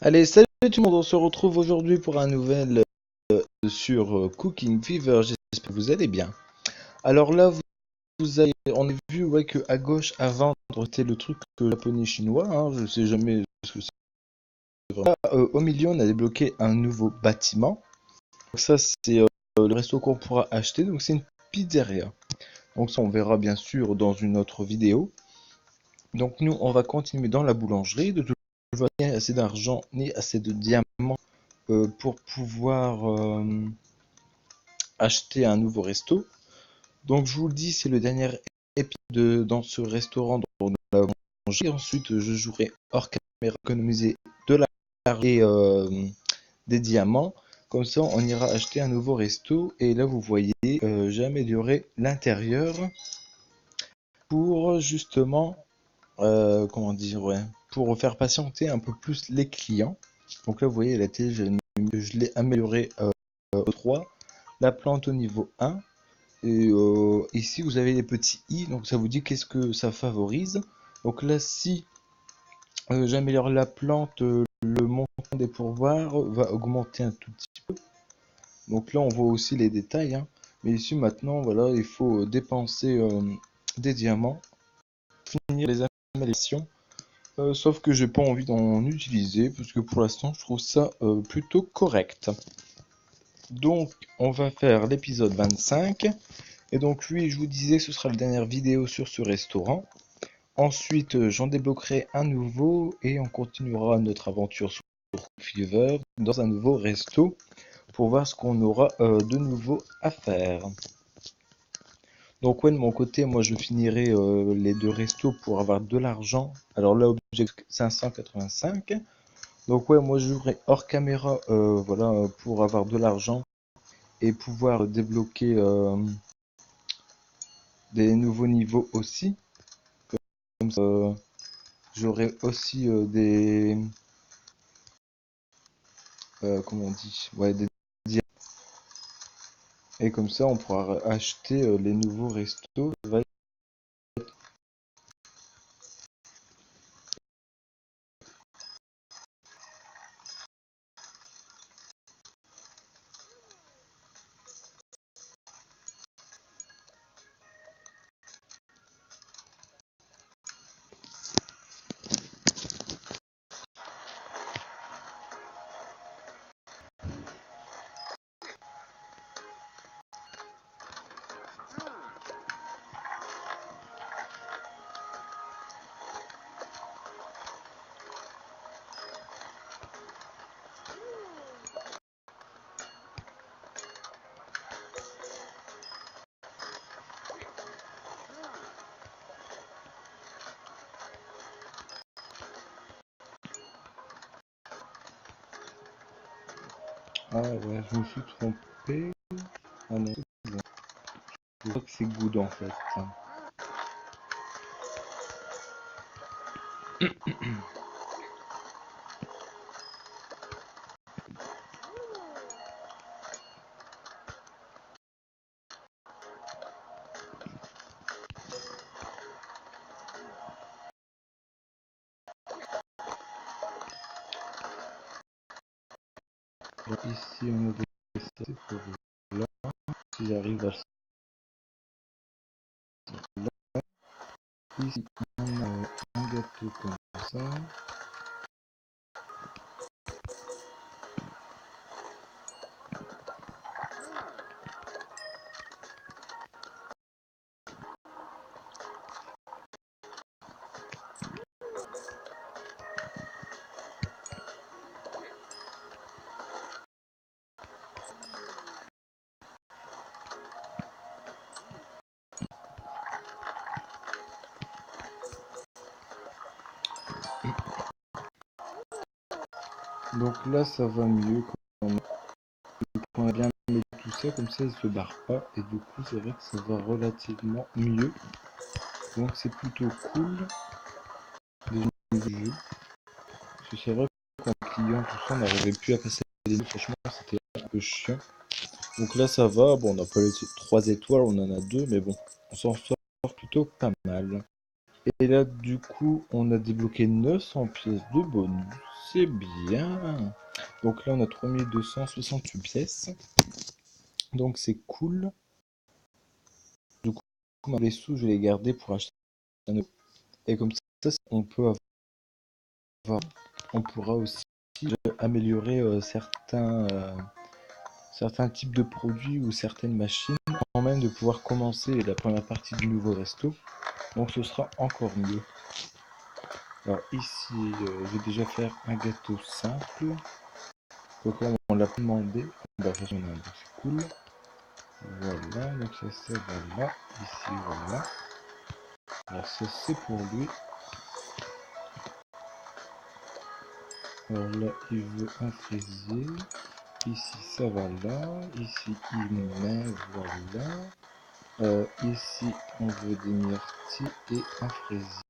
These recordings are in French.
Allez, salut tout le monde, on se retrouve aujourd'hui pour un nouvel sur Cooking Fever, j'espère que vous allez bien. Alors là, on a vu ouais, que à gauche, avant, c'était le truc japonais chinois, hein, je sais jamais ce que c'est vraiment. Là, au milieu, on a débloqué un nouveau bâtiment. Donc ça, c'est le resto qu'on pourra acheter, donc c'est une pizzeria. Donc ça, on verra bien sûr dans une autre vidéo. Donc nous, on va continuer dans la boulangerie. De toute façon, il n'y a assez d'argent ni assez de diamants pour pouvoir acheter un nouveau resto. Donc je vous le dis, c'est le dernier épisode dans ce restaurant dans la boulangerie. Ensuite, je jouerai hors caméra, économiser de l'argent et des diamants. Comme ça, on ira acheter un nouveau resto. Et là, vous voyez, j'ai amélioré l'intérieur pour justement, comment dire, ouais, pour faire patienter un peu plus les clients. Donc là, vous voyez, la télé, je l'ai amélioré au 3, la plante au niveau 1. Et ici, vous avez les petits i, donc ça vous dit qu'est-ce que ça favorise. Donc là, si j'améliore la plante, le montant des pourboires va augmenter un tout petit peu. Donc là, on voit aussi les détails, hein. Mais ici, maintenant, voilà, il faut dépenser des diamants, finir les améliorations. Sauf que j'ai pas envie d'en utiliser, parce que pour l'instant, je trouve ça plutôt correct. Donc, on va faire l'épisode 25. Et donc lui, je vous disais que ce sera la dernière vidéo sur ce restaurant. Ensuite, j'en débloquerai un nouveau et on continuera notre aventure sur Fever dans un nouveau resto pour voir ce qu'on aura de nouveau à faire. Donc ouais, de mon côté, moi je finirai les deux restos pour avoir de l'argent. Alors là, objectif 585. Donc ouais, moi je jouerai hors caméra voilà, pour avoir de l'argent et pouvoir débloquer des nouveaux niveaux aussi. Comme ça, j'aurai aussi des... comment on dit? Ouais, des diamants. Et comme ça, on pourra acheter les nouveaux restos. Ah ouais, je me suis trompé. Ah non, c'est bon. Je crois que c'est good en fait. Donc ici, on a des c'est pour là. Si j'arrive à là. Ici, on a un gâteau comme ça. Donc là, ça va mieux quand on a bien mis tout ça, comme ça, il se barre pas. Et du coup, c'est vrai que ça va relativement mieux. Donc c'est plutôt cool de du jeu. Parce que c'est vrai que quand les clients, tout ça, on n'arrivait plus à passer les nuits. Franchement, c'était un peu chiant. Donc là, ça va. Bon, on n'a pas les 3 étoiles, on en a 2, mais bon, on s'en sort plutôt pas mal. Et là, du coup, on a débloqué 900 pièces de bonus. c'est bien. Donc là, on a 3268 pièces. Donc c'est cool. Du coup, les sous, je vais les garder pour acheter un autre. Et comme ça, on peut avoir, on pourra aussi améliorer certains types de produits ou certaines machines, avant même de pouvoir commencer la première partie du nouveau resto. Donc ce sera encore mieux. Alors ici, je vais déjà faire un gâteau simple. Donc là, on l'a pas demandé. Bah, de toute façon, on a un, donc c'est cool. Voilà, donc ça va là. Ici, voilà. Alors ça, c'est pour lui. Alors là, il veut un fraisier. Ici, ça va là. Ici, il met, voilà. Ici, on veut des myrtilles et un fraisier.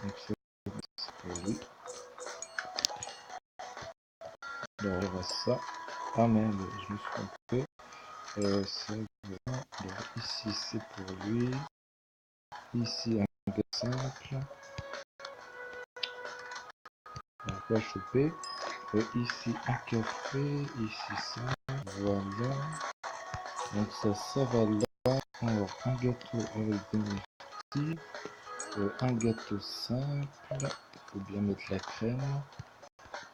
Donc ça, c'est pour lui. Alors, on va ça. Ah merde, je me suis trompé. Ça va. Alors, ici, c'est pour lui. Ici, un gâteau simple. On va pas choper. Ici, un café. Ici, ça. Voilà. Donc ça va là. Alors, un gâteau avec des myrtilles. Un gâteau simple. Il faut bien mettre la crème.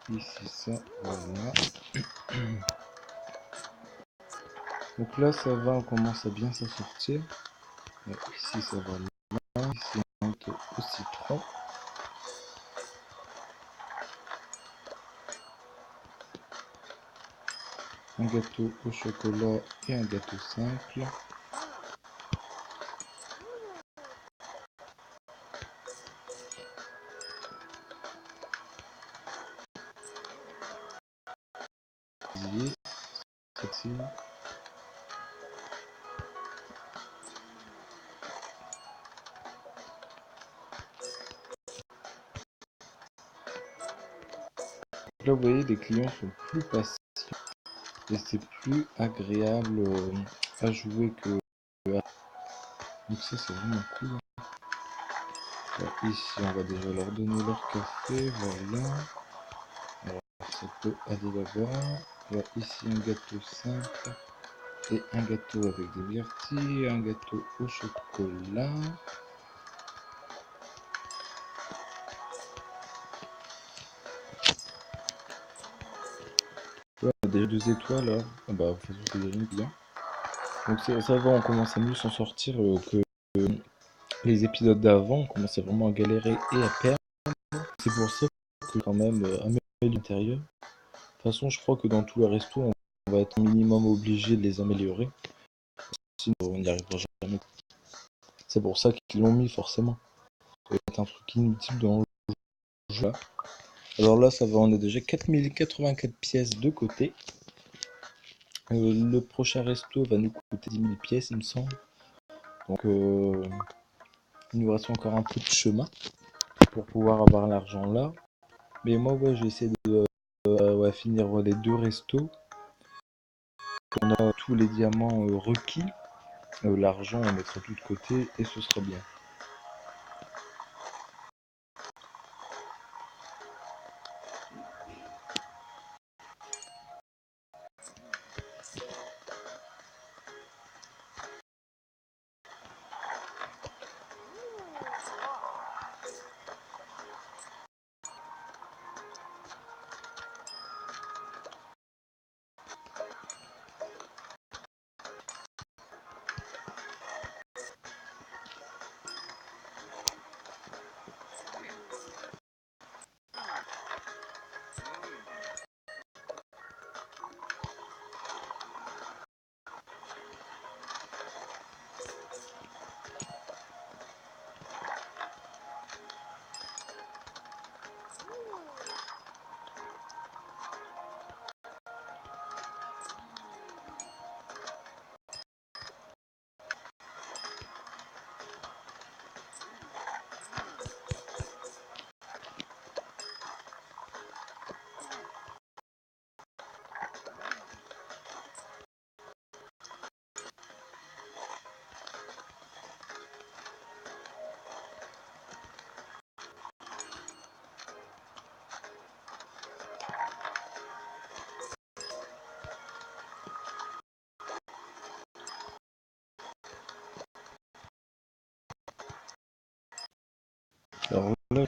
Ici, ça. Voilà. Donc là, ça va. On commence à bien s'en sortir. Ici, ça va là. Ici, un gâteau au citron. Un gâteau au chocolat et un gâteau simple. Ceci. Là, vous voyez, les clients sont plus patients et c'est plus agréable à jouer que. Donc ça, c'est vraiment cool. Alors, ici, on va déjà leur donner leur café, voilà. Alors, ça peut aller là-bas. Alors, ici, un gâteau simple et un gâteau avec des myrtilles, un gâteau au chocolat. Ouais, on a déjà 2 étoiles là. Ah bah, de toute façon, c'est déjà bien. Donc, ça va, on commence à mieux s'en sortir que les épisodes d'avant. On commençait vraiment à galérer et à perdre. C'est pour ça que, quand même, améliorer l'intérieur. De toute façon, je crois que dans tous les restos, on va être minimum obligé de les améliorer. Sinon, on n'y arrivera jamais. C'est pour ça qu'ils l'ont mis, forcément. Ça va être un truc inutile dans le jeu. Alors là, ça va, on a déjà 4084 pièces de côté. Le prochain resto va nous coûter 10 000 pièces, il me semble. Donc, il nous reste encore un peu de chemin pour pouvoir avoir l'argent là. Mais moi, ouais, j'ai essayé de ouais, finir les 2 restos. On a tous les diamants requis. L'argent, on mettra tout de côté et ce sera bien.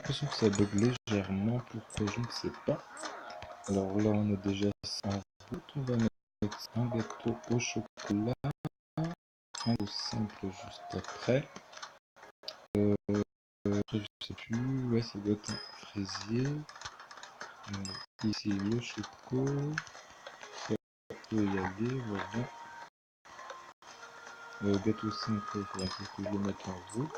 l'impression que ça bug légèrement. Pourquoi, je ne sais pas. Alors là, on a déjà ça en route. On va mettre un gâteau au chocolat. Un gâteau simple juste après. Je sais plus. Ouais, ça doit être un fraisier. Ici, le choco. Ça peut y aller, voilà. Gâteau simple, il faudra que je le mette en route.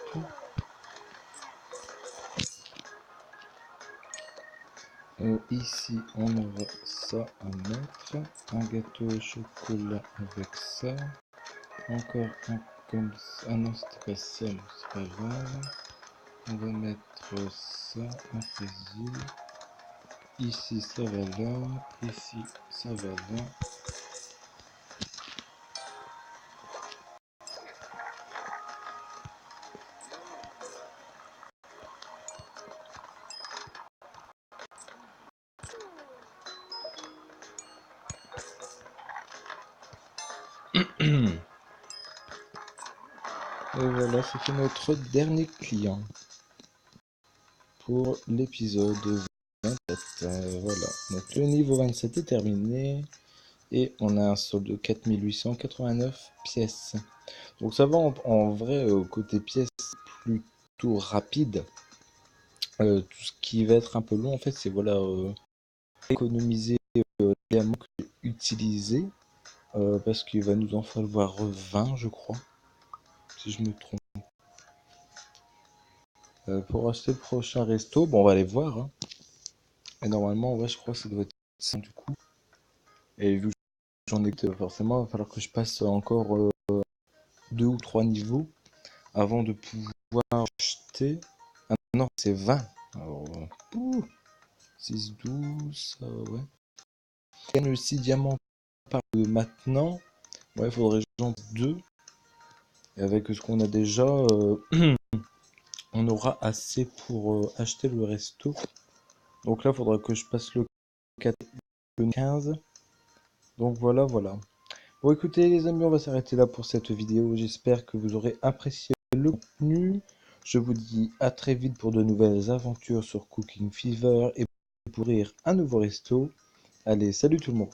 Ici, on aura ça à mettre. Un gâteau au chocolat avec ça. Encore un comme ça. Ah non, c'était pas ça, mais c'est pas grave. On va mettre ça, un fraisier. Ici, ça va là. Ici, ça va là. Et voilà, c'était notre dernier client pour l'épisode 27. Voilà, donc le niveau 27 est terminé et on a un solde de 4889 pièces. Donc ça va en vrai, côté pièces, plutôt rapide. Tout ce qui va être un peu long, en fait, c'est voilà, économiser les diamants que j'ai utilisés, parce qu'il va nous en falloir 20, je crois, si je me trompe. Pour acheter le prochain resto, bon, on va aller voir. Hein. Et normalement, ouais, je crois que ça doit être 5 du coup. Et vu que j'en ai que forcément, il va falloir que je passe encore 2 ou 3 niveaux avant de pouvoir acheter. Ah non, c'est 20. Alors, 6, 12, ouais. Je gagne le 6 diamants par maintenant. Ouais, il faudrait que j'en fasse 2. Et avec ce qu'on a déjà, on aura assez pour acheter le resto. Donc là, il faudra que je passe le 4, le 15. Donc voilà, voilà. Bon, écoutez les amis, on va s'arrêter là pour cette vidéo. J'espère que vous aurez apprécié le contenu. Je vous dis à très vite pour de nouvelles aventures sur Cooking Fever et pour ouvrir un nouveau resto. Allez, salut tout le monde!